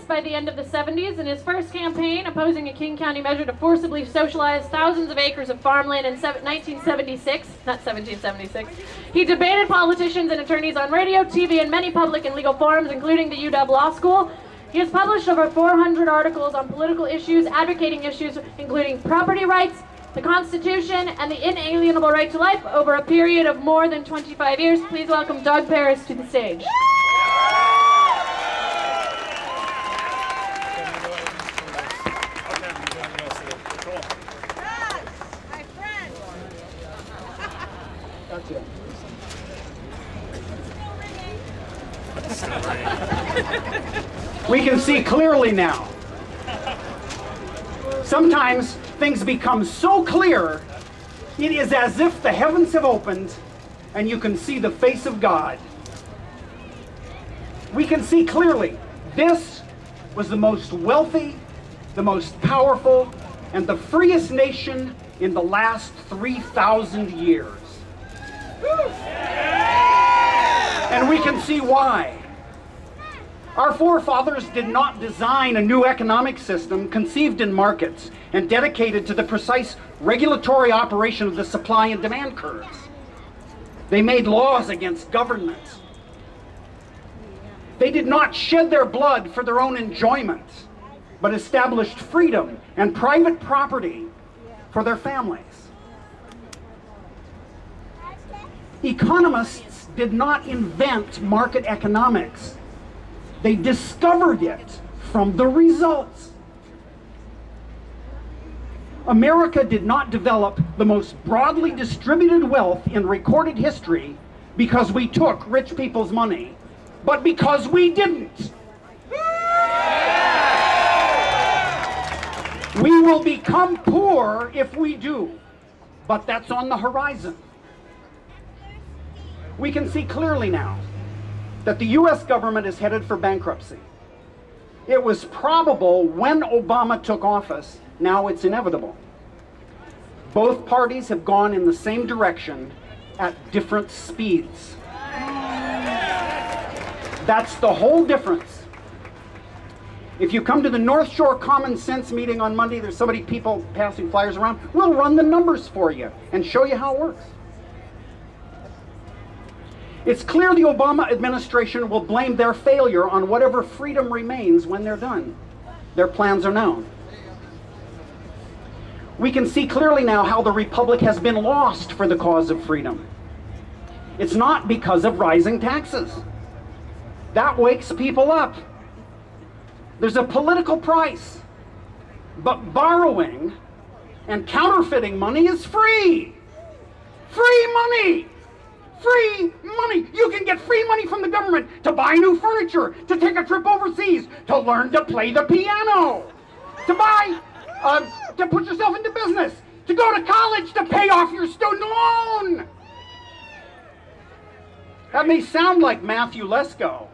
by the end of the 70s. In his first campaign, opposing a King County measure to forcibly socialize thousands of acres of farmland in 1976, not 1776, he debated politicians and attorneys on radio, TV, and many public and legal forums, including the UW Law School. He has published over 400 articles on political issues, advocating issues including property rights, the Constitution, and the inalienable right to life over a period of more than 25 years. Please welcome Doug Parris to the stage. We can see clearly now. Sometimes things become so clear, it is as if the heavens have opened and you can see the face of God. We can see clearly this was the most wealthy, the most powerful, and the freest nation in the last 3,000 years. And we can see why. Our forefathers did not design a new economic system conceived in markets and dedicated to the precise regulatory operation of the supply and demand curves. They made laws against governments. They did not shed their blood for their own enjoyment, but established freedom and private property for their families. Economists did not invent market economics. They discovered it from the results. America did not develop the most broadly distributed wealth in recorded history because we took rich people's money, but because we didn't. We will become poor if we do, but that's on the horizon. We can see clearly now that the U.S. government is headed for bankruptcy. It was probable when Obama took office. Now it's inevitable. Both parties have gone in the same direction at different speeds. That's the whole difference. If you come to the North Shore Common Sense meeting on Monday, there's so many people passing flyers around, we'll run the numbers for you and show you how it works. It's clear the Obama administration will blame their failure on whatever freedom remains when they're done. Their plans are known. We can see clearly now how the Republic has been lost for the cause of freedom. It's not because of rising taxes. That wakes people up. There's a political price. But borrowing and counterfeiting money is free. Free money! Free money! You can get free money from the government to buy new furniture, to take a trip overseas, to learn to play the piano, to buy, to put yourself into business, to go to college, to pay off your student loan. That may sound like Matthew Lesko,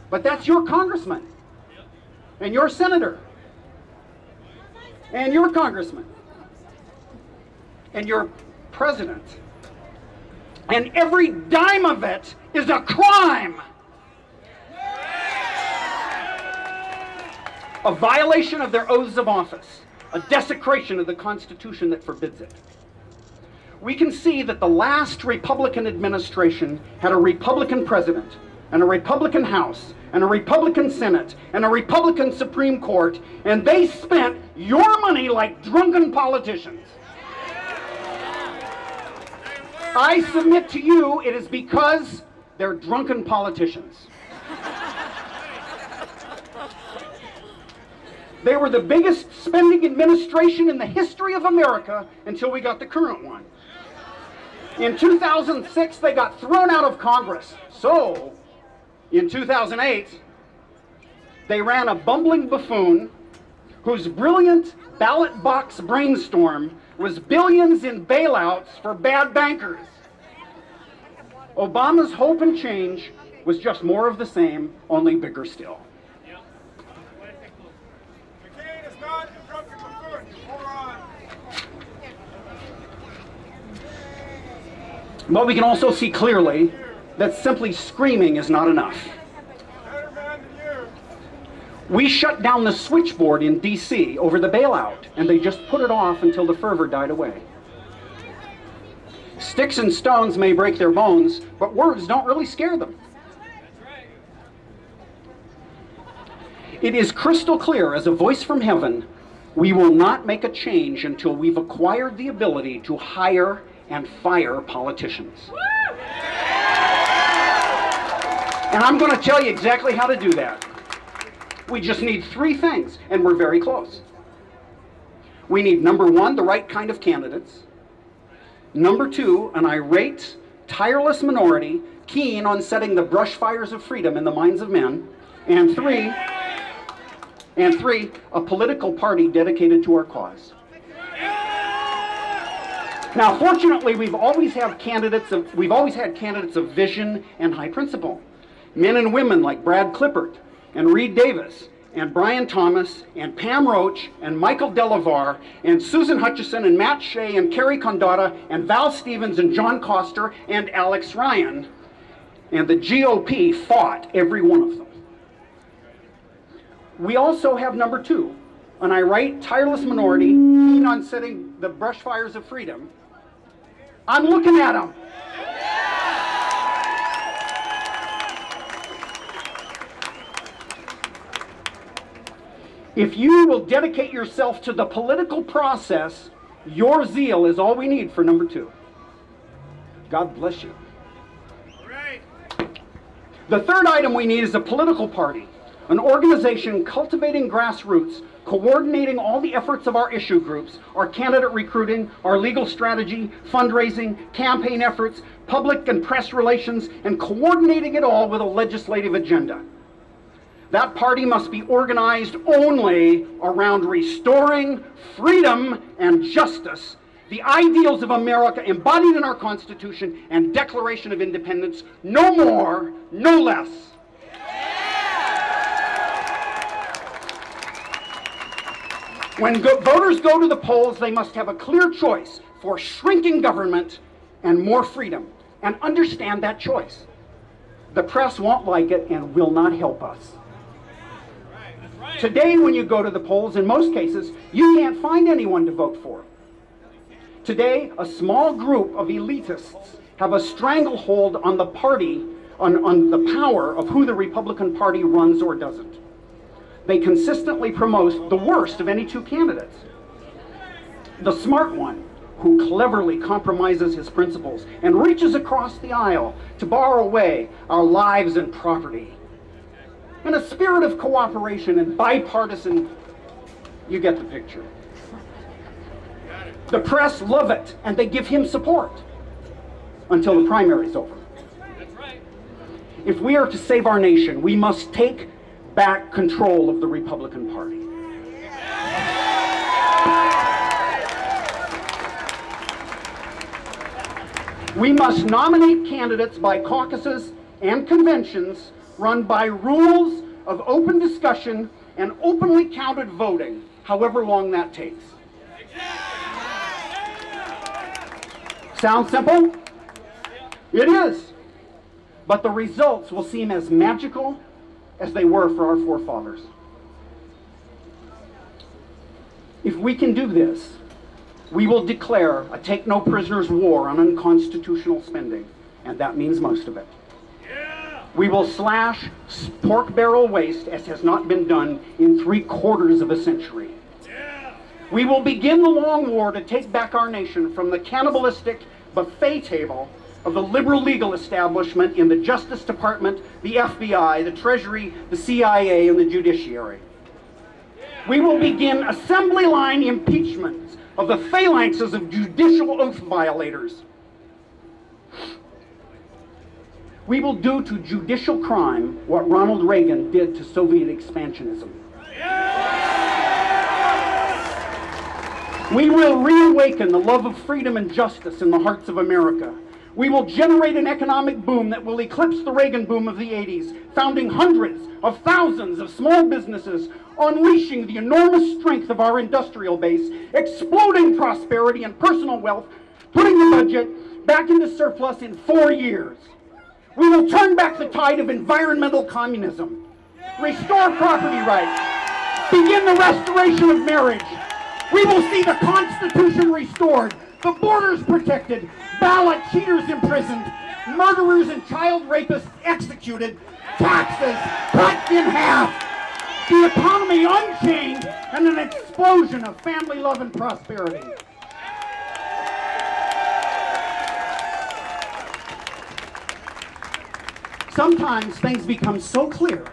but that's your congressman, and your senator, and your congressman, and your president. And every dime of it is a crime. A violation of their oaths of office, a desecration of the Constitution that forbids it. We can see that the last Republican administration had a Republican president, and a Republican House, and a Republican Senate, and a Republican Supreme Court, and they spent your money like drunken politicians. I submit to you, it is because they're drunken politicians. They were the biggest spending administration in the history of America until we got the current one. In 2006, they got thrown out of Congress. So, in 2008, they ran a bumbling buffoon whose brilliant ballot box brainstorm was billions in bailouts for bad bankers. Obama's hope and change was just more of the same, only bigger still. McCain is not a drunken buffoon. Moron. But we can also see clearly that simply screaming is not enough. Better man than you. We shut down the switchboard in D.C. over the bailout, and they just put it off until the fervor died away. Sticks and stones may break their bones, but words don't really scare them. It is crystal clear as a voice from heaven, we will not make a change until we've acquired the ability to hire and fire politicians. And I'm going to tell you exactly how to do that. We just need 3 things, and we're very close. We need, number 1, the right kind of candidates. Number 2, an irate, tireless minority keen on setting the brush fires of freedom in the minds of men. And 3, a political party dedicated to our cause. Now, fortunately, we've always had candidates of vision and high principle. Men and women like Brad Clippert and Reed Davis and Brian Thomas and Pam Roach and Michael Delavar and Susan Hutchison and Matt Shea and Kerry Condotta and Val Stevens and John Koster and Alex Ryan. And the GOP fought every one of them. We also have number 2, an irate, tireless minority keen on setting the brush fires of freedom. I'm looking at them. If you will dedicate yourself to the political process, your zeal is all we need for number 2. God bless you. The third item we need is a political party, an organization cultivating grassroots, coordinating all the efforts of our issue groups, our candidate recruiting, our legal strategy, fundraising, campaign efforts, public and press relations, and coordinating it all with a legislative agenda. That party must be organized only around restoring freedom and justice, the ideals of America embodied in our Constitution and Declaration of Independence, no more, no less. When voters go to the polls, they must have a clear choice for shrinking government and more freedom, and understand that choice. The press won't like it and will not help us. Today, when you go to the polls, in most cases, you can't find anyone to vote for. Today, a small group of elitists have a stranglehold on the party, on the power of who the Republican Party runs or doesn't. They consistently promote the worst of any 2 candidates. The smart one, who cleverly compromises his principles and reaches across the aisle to borrow away our lives and property. In a spirit of cooperation and bipartisan, you get the picture. The press love it, and they give him support until the primary's over. If we are to save our nation, we must take back control of the Republican Party. We must nominate candidates by caucuses and conventions run by rules of open discussion and openly counted voting, however long that takes. Sound simple? It is. But the results will seem as magical as they were for our forefathers. If we can do this, we will declare a take-no-prisoners war on unconstitutional spending, and that means most of it. We will slash pork barrel waste as has not been done in 3/4 of a century. We will begin the long war to take back our nation from the cannibalistic buffet table of the liberal legal establishment in the Justice Department, the FBI, the Treasury, the CIA, and the judiciary. We will begin assembly line impeachments of the phalanxes of judicial oath violators. We will do to judicial crime what Ronald Reagan did to Soviet expansionism. We will reawaken the love of freedom and justice in the hearts of America. We will generate an economic boom that will eclipse the Reagan boom of the 80s, founding hundreds of thousands of small businesses, unleashing the enormous strength of our industrial base, exploding prosperity and personal wealth, putting the budget back into surplus in 4 years. We will turn back the tide of environmental communism. restore property rights, begin the restoration of marriage. We will see the Constitution restored, the borders protected, ballot cheaters imprisoned, murderers and child rapists executed, taxes cut in half, the economy unchained, and an explosion of family love and prosperity. Sometimes things become so clear,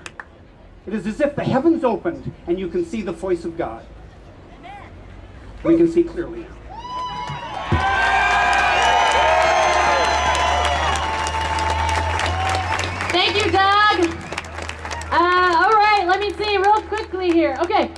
it is as if the heavens opened and you can see the voice of God. We can see clearly now. Thank you, Doug. All right, let me see real quickly here. Okay,